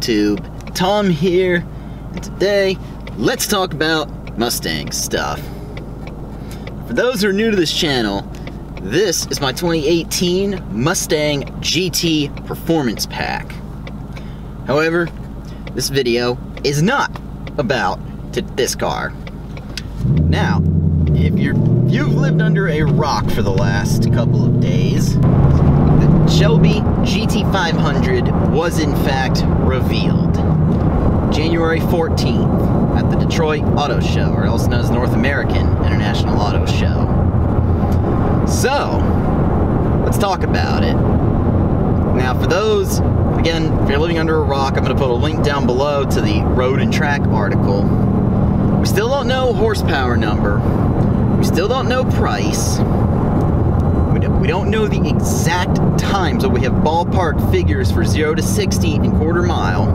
YouTube? Tom here, and today let's talk about Mustang stuff. For those who are new to this channel, this is my 2018 Mustang GT Performance Pack. However, this video is not about this car. Now, if you've lived under a rock for the last couple of days, the Shelby GT500 was in fact revealed January 14th at the Detroit Auto Show, or also known as North American International Auto Show. So, let's talk about it. Now, for those, again, if you're living under a rock, I'm going to put a link down below to the Road and Track article. We still don't know horsepower number. We still don't know price. We don't know the exact times, but we have ballpark figures for 0 to 60 in quarter mile.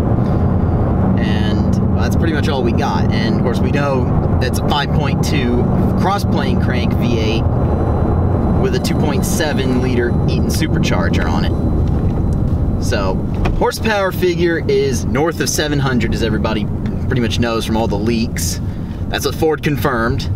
And well, that's pretty much all we got. And of course we know that's a 5.2 cross-plane crank V8 with a 2.7 liter Eaton supercharger on it. So horsepower figure is north of 700, as everybody pretty much knows from all the leaks. That's what Ford confirmed.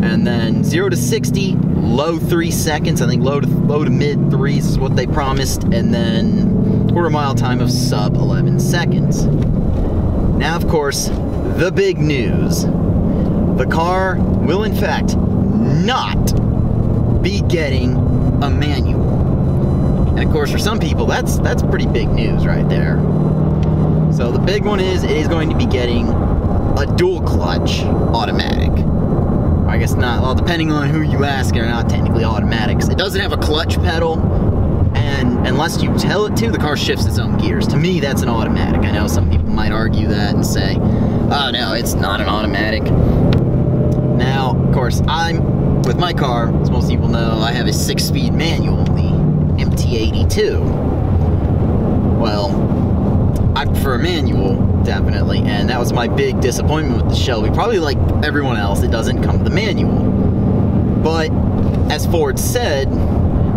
And then 0 to 60, low 3 seconds. I think low to mid 3s is what they promised. And then quarter mile time of sub 11 seconds. Now, of course, the big news. The car will, in fact, not be getting a manual. And of course, for some people, that's pretty big news right there. So the big one is, it is going to be getting a dual clutch automatic. I guess not, well, depending on who you ask, they're not technically automatics. It doesn't have a clutch pedal, and unless you tell it to, the car shifts its own gears. To me, that's an automatic. I know some people might argue that and say, oh no, it's not an automatic. Now, of course, with my car, as most people know, I have a 6-speed manual, the MT82. Well, I prefer a manual, definitely, and that was my big disappointment with the Shelby. Probably like everyone else, it doesn't come with the manual. But, as Ford said,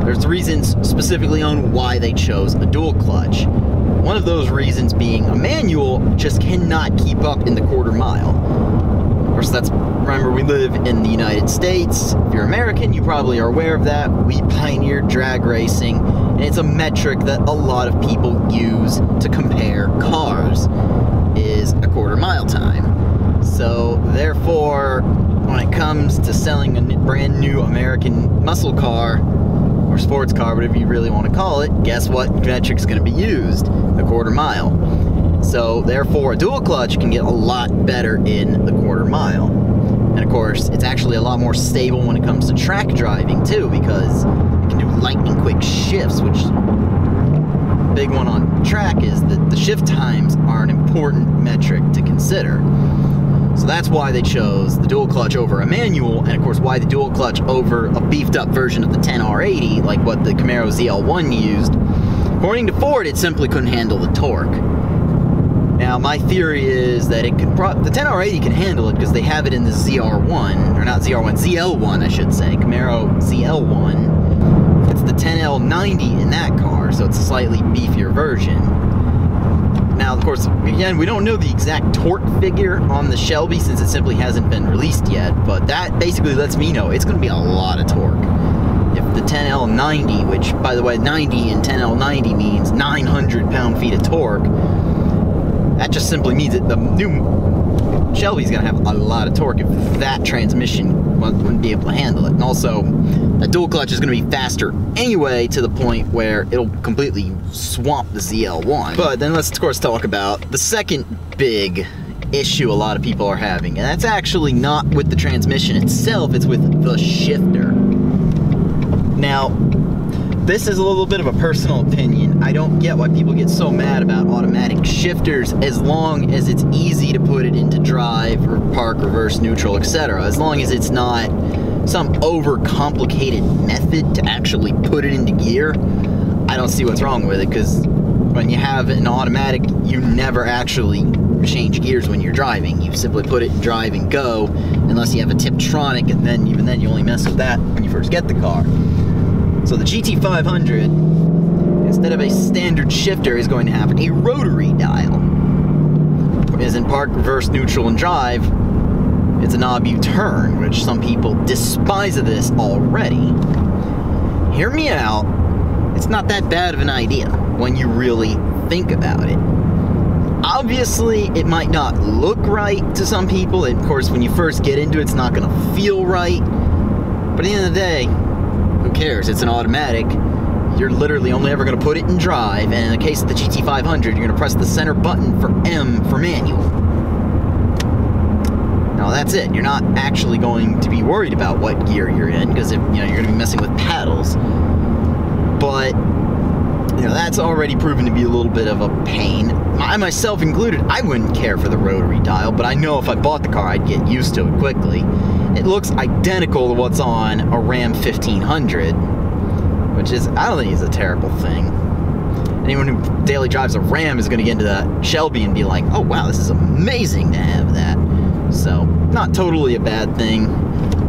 there's reasons specifically on why they chose a dual clutch. One of those reasons being a manual just cannot keep up in the quarter mile. Of course, remember, we live in the United States. If you're American, you probably are aware of that. We pioneered drag racing, and it's a metric that a lot of people use to compare cars, is a quarter mile time. So, therefore, when it comes to selling a brand new American muscle car, or sports car, whatever you really want to call it, guess what metric's going to be used? The quarter mile. So, therefore, a dual clutch can get a lot better in the quarter mile. And of course, it's actually a lot more stable when it comes to track driving too, because it can do lightning quick shifts, which big one on track is that the shift times are an important metric to consider. So that's why they chose the dual clutch over a manual, and of course why the dual clutch over a beefed up version of the 10R80, like what the Camaro ZL1 used. According to Ford, it simply couldn't handle the torque. Now, my theory is that it could the 10R80 can handle it because they have it in the ZR1, or not ZR1, ZL1 I should say, Camaro ZL1. It's the 10L90 in that car, so it's a slightly beefier version. Now, of course, again, we don't know the exact torque figure on the Shelby since it simply hasn't been released yet, but that basically lets me know it's going to be a lot of torque. If the 10L90, which, by the way, 90 in 10L90 means 900 pound-feet of torque, that just simply means that the new Shelby's going to have a lot of torque if that transmission wouldn't be able to handle it. And also, that dual clutch is going to be faster anyway, to the point where it'll completely swamp the ZL1. But then let's, of course, talk about the second big issue a lot of people are having. And that's actually not with the transmission itself, it's with the shifter. Now, this is a little bit of a personal opinion. I don't get why people get so mad about automatic shifters as long as it's easy to put it into drive, or park, reverse, neutral, etc. As long as it's not some overcomplicated method to actually put it into gear, I don't see what's wrong with it, because when you have an automatic, you never actually change gears when you're driving. You simply put it in drive and go, unless you have a Tiptronic, and then even then you only mess with that when you first get the car. So the GT500 instead of a standard shifter, is going to have a rotary dial. As in park, reverse, neutral, and drive, it's a knob you turn, which some people despise of this already. Hear me out, it's not that bad of an idea when you really think about it. Obviously, it might not look right to some people, and of course, when you first get into it, it's not going to feel right. But at the end of the day, who cares? It's an automatic. You're literally only ever going to put it in drive, and in the case of the GT500, you're going to press the center button for M for manual. Now that's it. You're not actually going to be worried about what gear you're in, because you're going to be messing with paddles. But that's already proven to be a little bit of a pain. I myself included, I wouldn't care for the rotary dial, but I know if I bought the car, I'd get used to it quickly. It looks identical to what's on a Ram 1500, which is, I don't think is a terrible thing. Anyone who daily drives a Ram is going to get into that Shelby and be like, oh wow, this is amazing to have that. So, not totally a bad thing.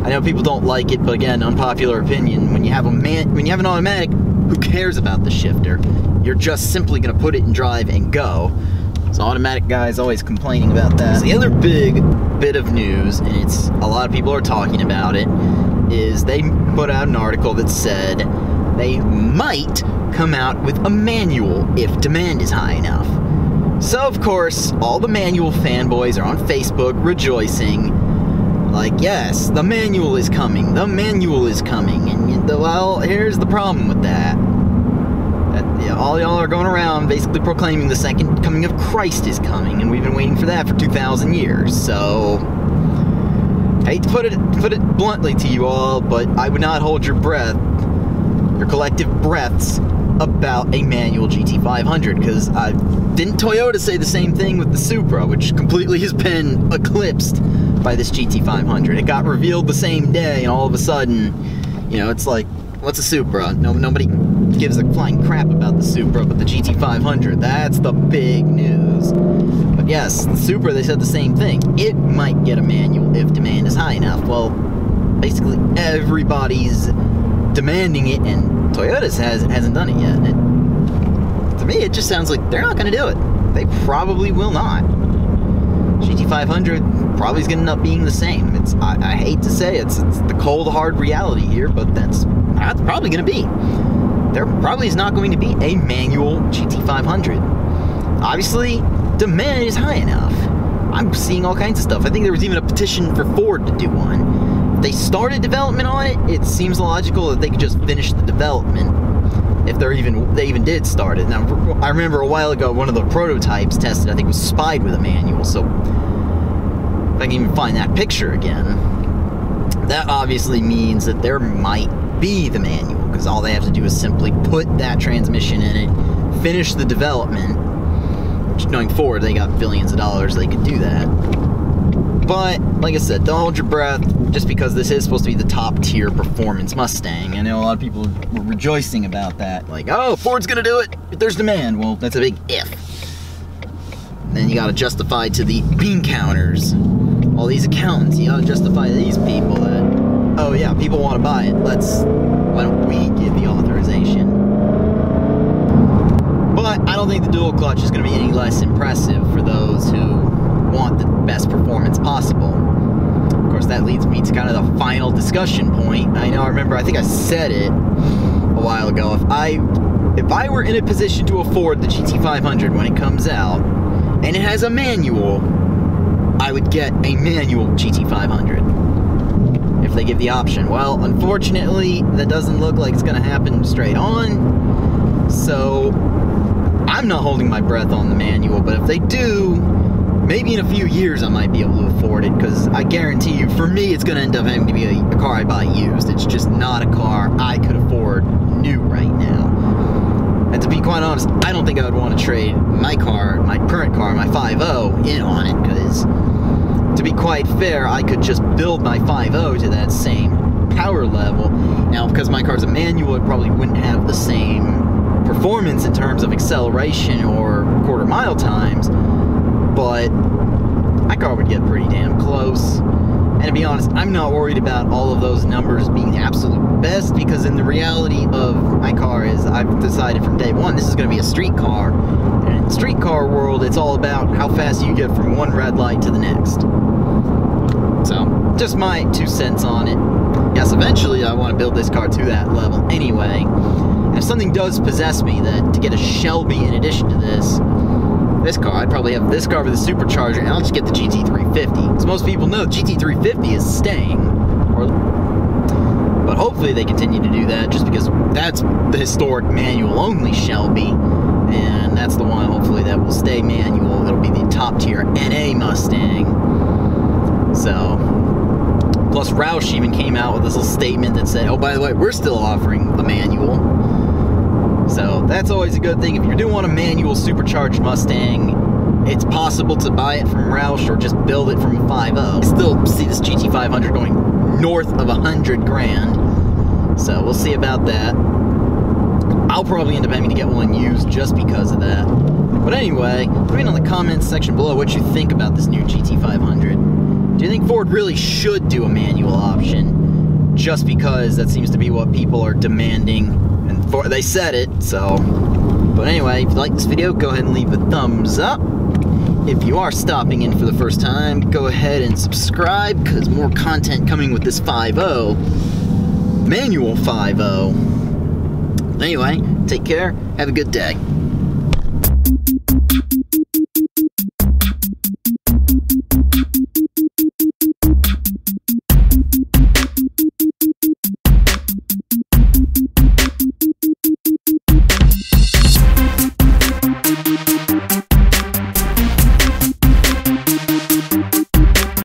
I know people don't like it, but again, unpopular opinion, when you have an automatic, who cares about the shifter? You're just simply going to put it in drive and go. So automatic guys always complaining about that. So the other big bit of news, and it's a lot of people are talking about it, is they put out an article that said they might come out with a manual if demand is high enough. So of course, all the manual fanboys are on Facebook rejoicing, like, yes, the manual is coming, the manual is coming, and well, here's the problem with that. All y'all are going around basically proclaiming the second coming of Christ is coming, and we've been waiting for that for 2,000 years, so I hate to put it bluntly to you all, but I would not hold your breath, your collective breaths, about a manual GT500, because didn't Toyota say the same thing with the Supra, which completely has been eclipsed by this GT500. It got revealed the same day, and all of a sudden, it's like, what's a Supra? Nobody gives a flying crap about the Supra, but the GT500, that's the big news. But yes, the Supra, they said the same thing. It might get a manual if demand is high enough. Well, basically everybody's demanding it, and Toyota's hasn't done it yet. To me, it just sounds like they're not going to do it. They probably will not. GT500 probably is going to end up being the same. I hate to say it's the cold hard reality here, but that's probably going to be. There probably is not going to be a manual GT500. Obviously, demand is high enough. I'm seeing all kinds of stuff. I think there was even a petition for Ford to do one. If they started development on it, it seems logical that they could just finish the development. If they even did start it. Now, I remember a while ago, one of the prototypes tested, I think, was spied with a manual, so if I can even find that picture again, that obviously means that there might be the manual, because all they have to do is simply put that transmission in it, finish the development, which going forward, they got billions of dollars, they could do that. But, like I said, don't hold your breath, just because this is supposed to be the top tier performance Mustang. I know a lot of people were rejoicing about that, like, oh, Ford's gonna do it if there's demand. Well, that's a big if. And then you gotta justify to the bean counters, all these accountants, you gotta justify to these people that, oh yeah, people want to buy it, why don't we give the authorization? But I don't think the dual clutch is going to be any less impressive for those who want the best performance possible. Of course, that leads me to kind of the final discussion point. I remember, I think I said it a while ago, if I were in a position to afford the GT500 when it comes out, and it has a manual, I would get a manual GT500. If they give the option. Well, unfortunately, that doesn't look like it's going to happen straight on, so I'm not holding my breath on the manual, but if they do, maybe in a few years I might be able to afford it, because I guarantee you, for me, it's going to end up having to be a car I buy used. It's just not a car I could afford new right now. And to be quite honest, I don't think I would want to trade my current car, my 5.0, in on it, because to be quite fair, I could just build my 5.0 to that same power level. Now, because my car's a manual, it probably wouldn't have the same performance in terms of acceleration or quarter-mile times, but my car would get pretty damn close. And to be honest, I'm not worried about all of those numbers being the absolute best, because in the reality of my car is I've decided from day one this is going to be a street car. And in the street car world, it's all about how fast you get from one red light to the next. So, just my 2 cents on it. Yes, eventually I want to build this car to that level anyway. And if something does possess me that to get a Shelby in addition to this car, I'd probably have this car with a supercharger, and I'll just get the GT350. As most people know, GT350 is staying. But hopefully they continue to do that, just because that's the historic manual-only Shelby, and that's the one, hopefully, that will stay manual. It'll be the top-tier NA Mustang. So, plus Roush even came out with this little statement that said, oh, by the way, we're still offering a manual. So that's always a good thing. If you do want a manual supercharged Mustang, it's possible to buy it from Roush or just build it from a 5.0. I still see this GT500 going north of 100 grand. So we'll see about that. I'll probably end up having to get one used just because of that. But anyway, let me know in the comments section below what you think about this new GT500. Do you think Ford really should do a manual option? Just because that seems to be what people are demanding. And they said it, so. But anyway, if you like this video, go ahead and leave a thumbs up. If you are stopping in for the first time, go ahead and subscribe, because more content coming with this 5.0. Manual 5.0. Anyway, take care, have a good day.